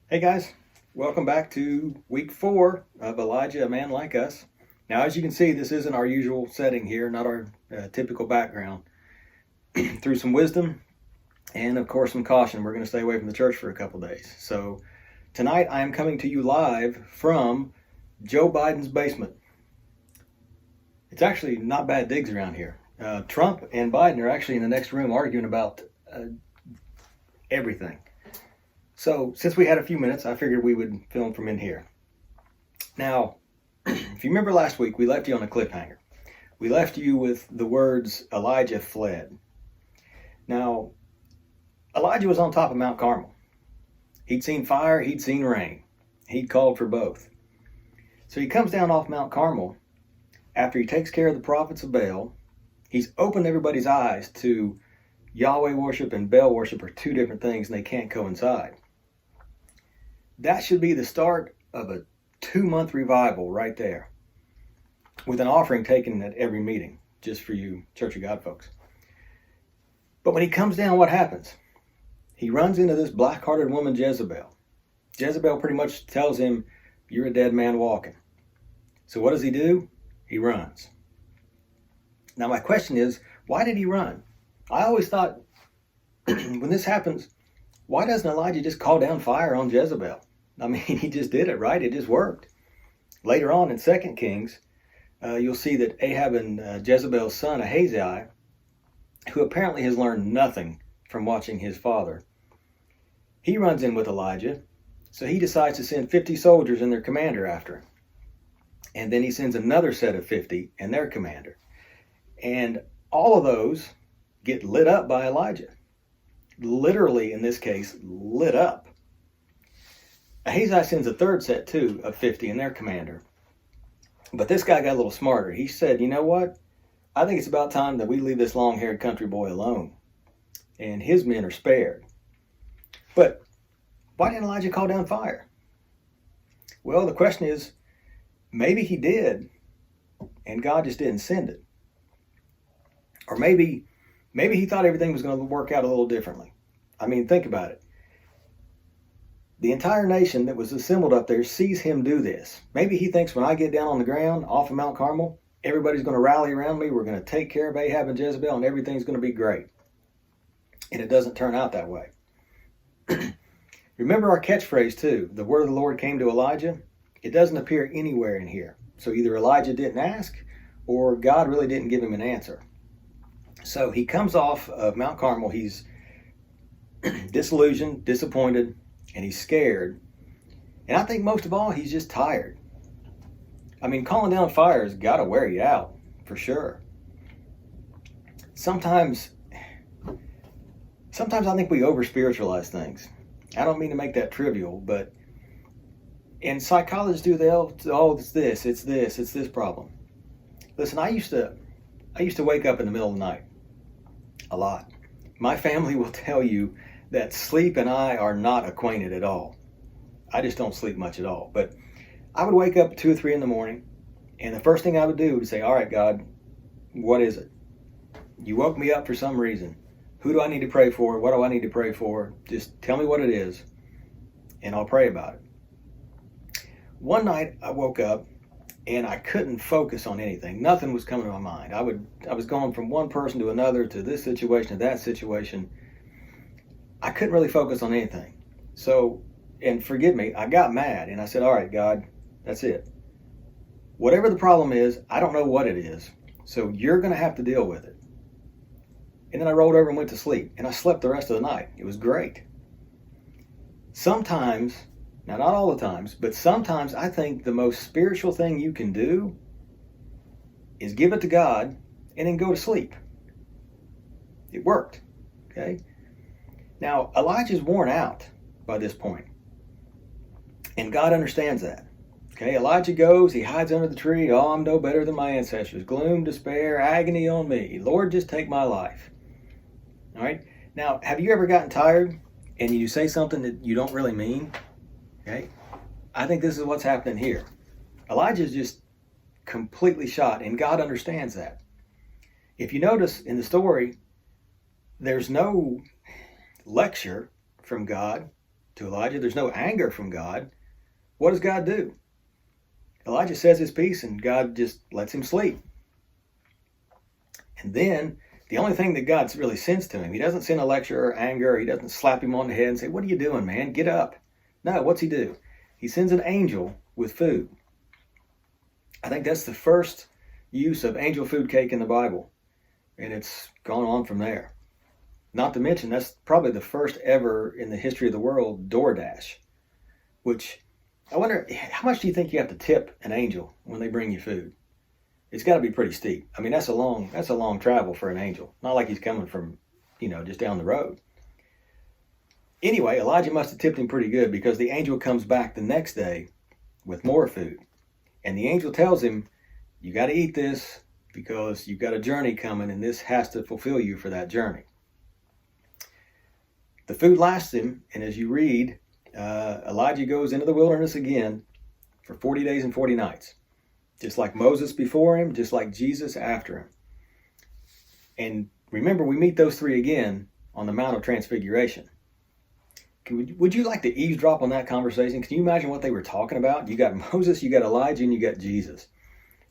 Hey guys, welcome back to week 4 of Elijah, a Man Like Us. Now, as you can see, this isn't our usual setting here, not our typical background. Through some wisdom and, of course, some caution, we're going to stay away from the church for a couple days. So, tonight I am coming to you live from Joe Biden's basement. It's actually not bad digs around here. Trump and Biden are actually in the next room arguing about everything. So, since we had a few minutes, I figured we would film from in here. Now, if you remember last week, we left you on a cliffhanger. We left you with the words, Elijah fled. Now, Elijah was on top of Mount Carmel. He'd seen fire, he'd seen rain. He'd called for both. So he comes down off Mount Carmel after he takes care of the prophets of Baal. He's opened everybody's eyes to Yahweh worship and Baal worship are two different things and they can't coincide. That should be the start of a 2-month revival right there, with an offering taken at every meeting, just for you Church of God folks. But when he comes down, what happens? He runs into this black-hearted woman, Jezebel. Jezebel pretty much tells him, you're a dead man walking. So what does he do? He runs. Now my question is, why did he run? I always thought, when this happens, why doesn't Elijah just call down fire on Jezebel? I mean, he just did it, right? It just worked. Later on in 2 Kings, you'll see that Ahab and Jezebel's son, Ahaziah, who apparently has learned nothing from watching his father, he runs in with Elijah, so he decides to send 50 soldiers and their commander after him. And then he sends another set of 50 and their commander. And all of those get lit up by Elijah. Literally, in this case, lit up. Ahaziah sends a third set too of 50 and their commander. But this guy got a little smarter. He said, you know what? I think it's about time that we leave this long-haired country boy alone. And his men are spared. But why didn't Elijah call down fire? Well, the question is, maybe he did, and God just didn't send it. Or maybe he thought everything was going to work out a little differently. I mean, think about it. The entire nation that was assembled up there sees him do this. Maybe he thinks when I get down on the ground off of Mount Carmel, everybody's going to rally around me. We're going to take care of Ahab and Jezebel and everything's going to be great. And it doesn't turn out that way. Remember our catchphrase too. The word of the Lord came to Elijah. It doesn't appear anywhere in here. So either Elijah didn't ask or God really didn't give him an answer. So he comes off of Mount Carmel. He's disillusioned, disappointed, and he's scared. And I think most of all, he's just tired. I mean, calling down fire has got to wear you out, for sure. Sometimes I think we over-spiritualize things. I don't mean to make that trivial, but and psychologists do, it's this problem. Listen, I used to wake up in the middle of the night a lot. My family will tell you that sleep and I are not acquainted at all. I just don't sleep much at all. But I would wake up at 2 or 3 in the morning, and the first thing I would do would say, all right, God, what is it? You woke me up for some reason. Who do I need to pray for? What do I need to pray for? Just tell me what it is, and I'll pray about it. One night I woke up, and I couldn't focus on anything. Nothing was coming to my mind. I was going from one person to another, to this situation, to that situation. I couldn't really focus on anything. So, and forgive me, I got mad, and I said, all right, God, that's it. Whatever the problem is, I don't know what it is, so you're going to have to deal with it. And then I rolled over and went to sleep, and I slept the rest of the night. It was great. Sometimes, now not all the times, but sometimes I think the most spiritual thing you can do is give it to God and then go to sleep. It worked, okay? Now, Elijah's worn out by this point, and God understands that. Okay, Elijah goes, he hides under the tree. Oh, I'm no better than my ancestors. Gloom, despair, agony on me. Lord, just take my life. All right. Now, have you ever gotten tired and you say something that you don't really mean? Okay. I think this is what's happening here. Elijah's just completely shot, and God understands that. If you notice in the story, there's no lecture from God. to Elijah. There's no anger from God. What does God do? Elijah says his piece and God just lets him sleep. And then the only thing that God really sends to him, he doesn't send a lecture or anger. He doesn't slap him on the head and say, "What are you doing, man? Get up." No, what's he do? He sends an angel with food. I think that's the first use of angel food cake in the Bible. And it's gone on from there. Not to mention, that's probably the first ever in the history of the world DoorDash, which I wonder, how much do you think you have to tip an angel when they bring you food? It's got to be pretty steep. I mean, that's a long travel for an angel. Not like he's coming from, just down the road. Anyway, Elijah must have tipped him pretty good, because the angel comes back the next day with more food. And the angel tells him, "You got to eat this because you've got a journey coming, and this has to fulfill you for that journey." The food lasts him, and as you read, Elijah goes into the wilderness again for 40 days and 40 nights. Just like Moses before him, just like Jesus after him. And remember, we meet those three again on the Mount of Transfiguration. Would you like to eavesdrop on that conversation? Can you imagine what they were talking about? You got Moses, you got Elijah, and you got Jesus.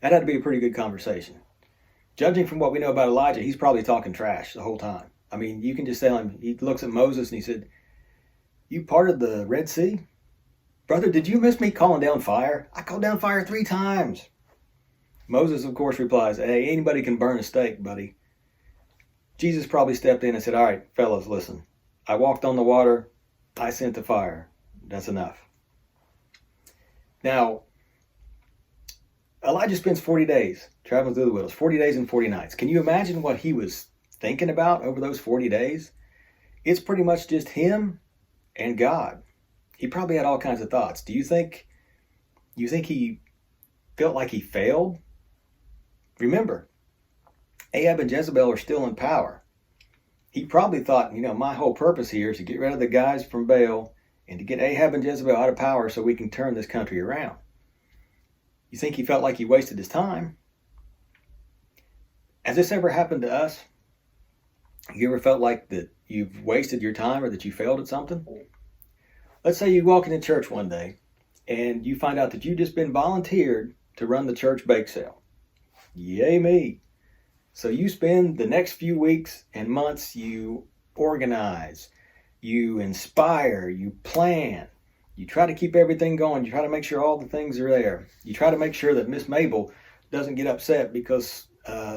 That had to be a pretty good conversation. Judging from what we know about Elijah, he's probably talking trash the whole time. I mean, you can just tell him, he looks at Moses and he said, "You parted the Red Sea? Brother, did you miss me calling down fire? I called down fire 3 times. Moses, of course, replies, "Hey, anybody can burn a steak, buddy." Jesus probably stepped in and said, "All right, fellas, listen. I walked on the water. I sent the fire. That's enough." Now, Elijah spends 40 days traveling through the wilderness, 40 days and 40 nights. Can you imagine what he was thinking about over those 40 days? It's pretty much just him and God. He probably had all kinds of thoughts. Do you think he felt like he failed? Remember, Ahab and Jezebel are still in power. He probably thought, my whole purpose here is to get rid of the guys from Baal and to get Ahab and Jezebel out of power so we can turn this country around. You think he felt like he wasted his time? Has this ever happened to us? You ever felt like that you've wasted your time or that you failed at something? Let's say you walk into church one day and you find out that you've just been volunteered to run the church bake sale. Yay me. So you spend the next few weeks and months, you organize, you inspire, you plan, you try to keep everything going, you try to make sure all the things are there. You try to make sure that Miss Mabel doesn't get upset because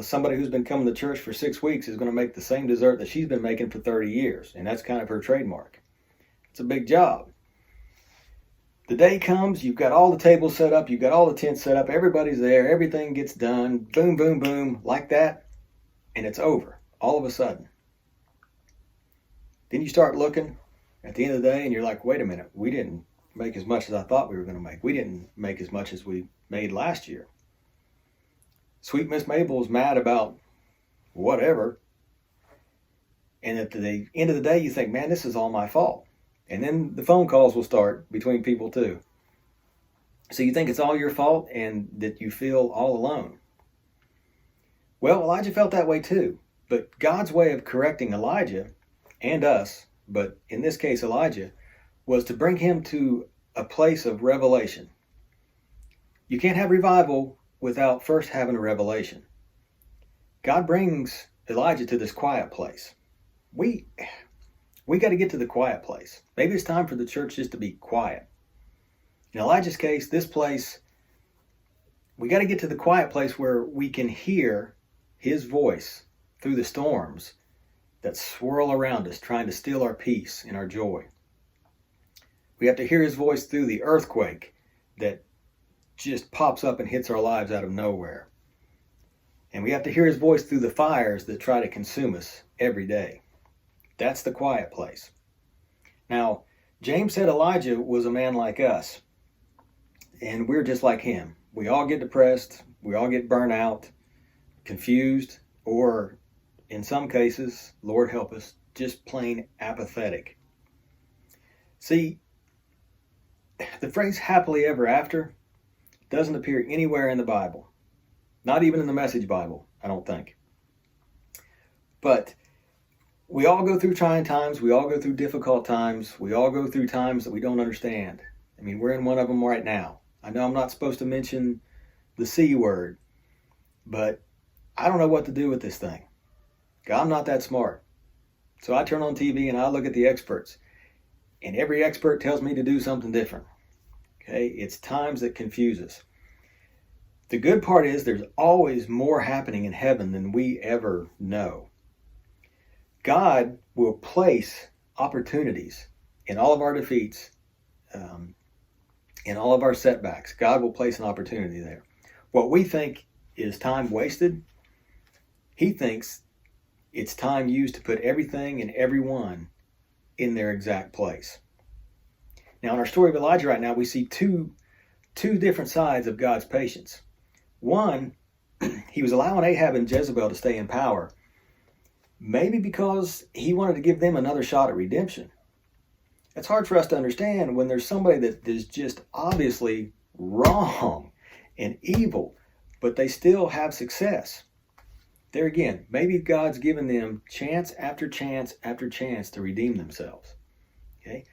somebody who's been coming to church for 6 weeks is going to make the same dessert that she's been making for 30 years. And that's kind of her trademark. It's a big job. The day comes, you've got all the tables set up, you've got all the tents set up, everybody's there, everything gets done, boom, boom, boom, like that, and it's over, all of a sudden. Then you start looking at the end of the day and you're like, wait a minute, we didn't make as much as I thought we were going to make. We didn't make as much as we made last year. Sweet Miss Mabel is mad about whatever, and at the end of the day you think, man, this is all my fault. And then the phone calls will start between people too. So you think it's all your fault and that you feel all alone. Well, Elijah felt that way too. But God's way of correcting Elijah and us, but in this case Elijah, was to bring him to a place of revelation. You can't have revival without first having a revelation. God brings Elijah to this quiet place. We got to get to the quiet place. Maybe it's time for the church just to be quiet. In Elijah's case, this place, we got to get to the quiet place where we can hear his voice through the storms that swirl around us, trying to steal our peace and our joy. We have to hear his voice through the earthquake that just pops up and hits our lives out of nowhere. And we have to hear his voice through the fires that try to consume us every day. That's the quiet place. Now, James said Elijah was a man like us, and we're just like him. We all get depressed, we all get burnt out, confused, or in some cases, Lord help us, just plain apathetic. See, the phrase happily ever after doesn't appear anywhere in the Bible. Not even in the Message Bible, I don't think. But we all go through trying times. We all go through difficult times. We all go through times that we don't understand. I mean, we're in one of them right now. I know I'm not supposed to mention the C word, but I don't know what to do with this thing. I'm not that smart. So I turn on TV and I look at the experts, and every expert tells me to do something different. Okay, it's times that confuse us. The good part is there's always more happening in heaven than we ever know. God will place opportunities in all of our defeats, in all of our setbacks. God will place an opportunity there. What we think is time wasted, He thinks it's time used to put everything and everyone in their exact place. Now, in our story of Elijah right now, we see two different sides of God's patience. One, He was allowing Ahab and Jezebel to stay in power, maybe because He wanted to give them another shot at redemption. It's hard for us to understand when there's somebody that is just obviously wrong and evil, but they still have success. There again, maybe God's given them chance after chance after chance to redeem themselves. Okay.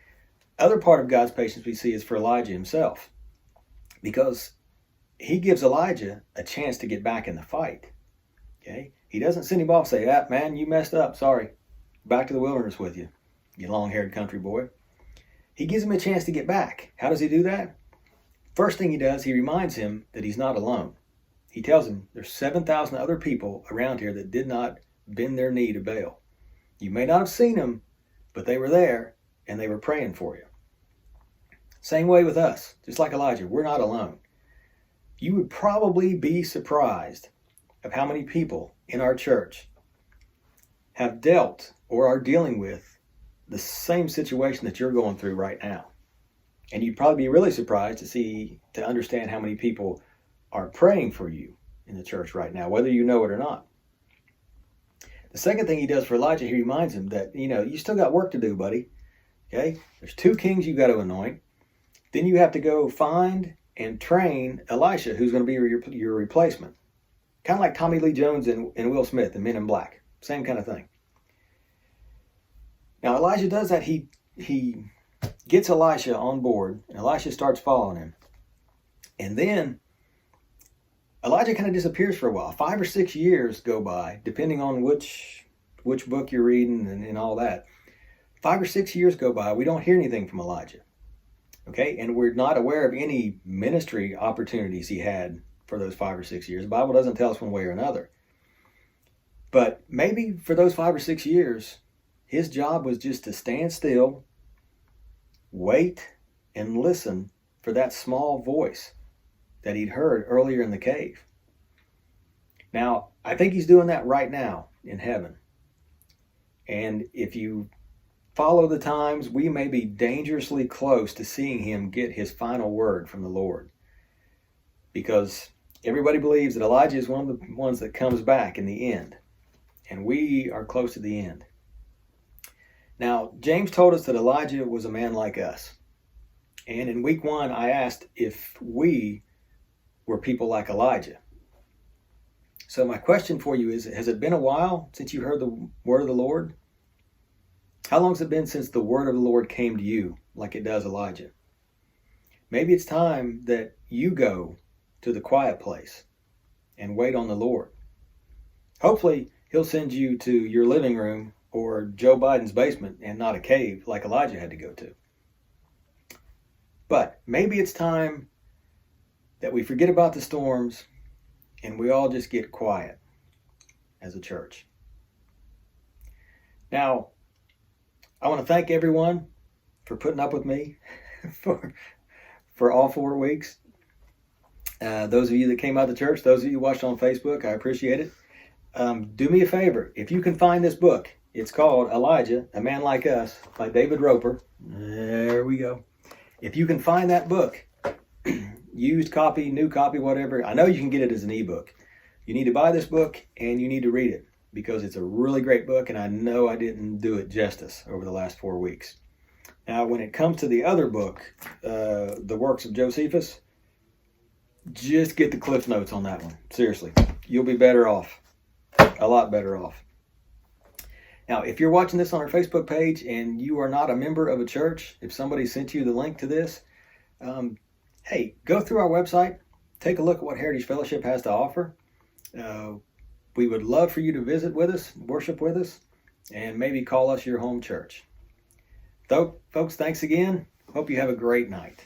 Other part of God's patience we see is for Elijah himself, because He gives Elijah a chance to get back in the fight. Okay. He doesn't send him off and say, "Ah, man, you messed up. Sorry. Back to the wilderness with you, you long-haired country boy." He gives him a chance to get back. How does He do that? First thing He does, He reminds him that he's not alone. He tells him there's 7,000 other people around here that did not bend their knee to Baal. You may not have seen them, but they were there and they were praying for you. Same way with us. Just like Elijah, we're not alone. You would probably be surprised of how many people in our church have dealt or are dealing with the same situation that you're going through right now. And you'd probably be really surprised to understand how many people are praying for you in the church right now, whether you know it or not. The second thing He does for Elijah, He reminds him that, you still got work to do, buddy. Okay? There's 2 kings you got to anoint. Then you have to go find and train Elisha, who's going to be your replacement. Kind of like Tommy Lee Jones and Will Smith in Men in Black. Same kind of thing. Now, Elijah does that. He gets Elisha on board, and Elisha starts following him. And then Elijah kind of disappears for a while. 5 or 6 years go by, depending on which book you're reading and all that. 5 or 6 years go by. We don't hear anything from Elijah. Okay, and we're not aware of any ministry opportunities he had for those 5 or 6 years. The Bible doesn't tell us one way or another. But maybe for those 5 or 6 years, his job was just to stand still, wait, and listen for that small voice that he'd heard earlier in the cave. Now, I think he's doing that right now in heaven. And if you follow the times, we may be dangerously close to seeing him get his final word from the Lord. Because everybody believes that Elijah is one of the ones that comes back in the end. And we are close to the end. Now, James told us that Elijah was a man like us. And in week 1, I asked if we were people like Elijah. So my question for you is, has it been a while since you heard the word of the Lord? How long has it been since the word of the Lord came to you like it does Elijah? Maybe it's time that you go to the quiet place and wait on the Lord. Hopefully, He'll send you to your living room or Joe Biden's basement and not a cave like Elijah had to go to. But maybe it's time that we forget about the storms and we all just get quiet as a church. Now, I want to thank everyone for putting up with me for all 4 weeks. Those of you that came out to church, those of you who watched on Facebook, I appreciate it. Do me a favor. If you can find this book, it's called Elijah, A Man Like Us by David Roper. There we go. If you can find that book, used copy, new copy, whatever, I know you can get it as an ebook. You need to buy this book and you need to read it because it's a really great book, and I know I didn't do it justice over the last 4 weeks. Now, when it comes to the other book, The Works of Josephus, just get the Cliff Notes on that one. Seriously, you'll be better off. A lot better off. Now, if you're watching this on our Facebook page and you are not a member of a church, if somebody sent you the link to this, hey, go through our website, take a look at what Heritage Fellowship has to offer. We would love for you to visit with us, worship with us, and maybe call us your home church. So, folks, thanks again. Hope you have a great night.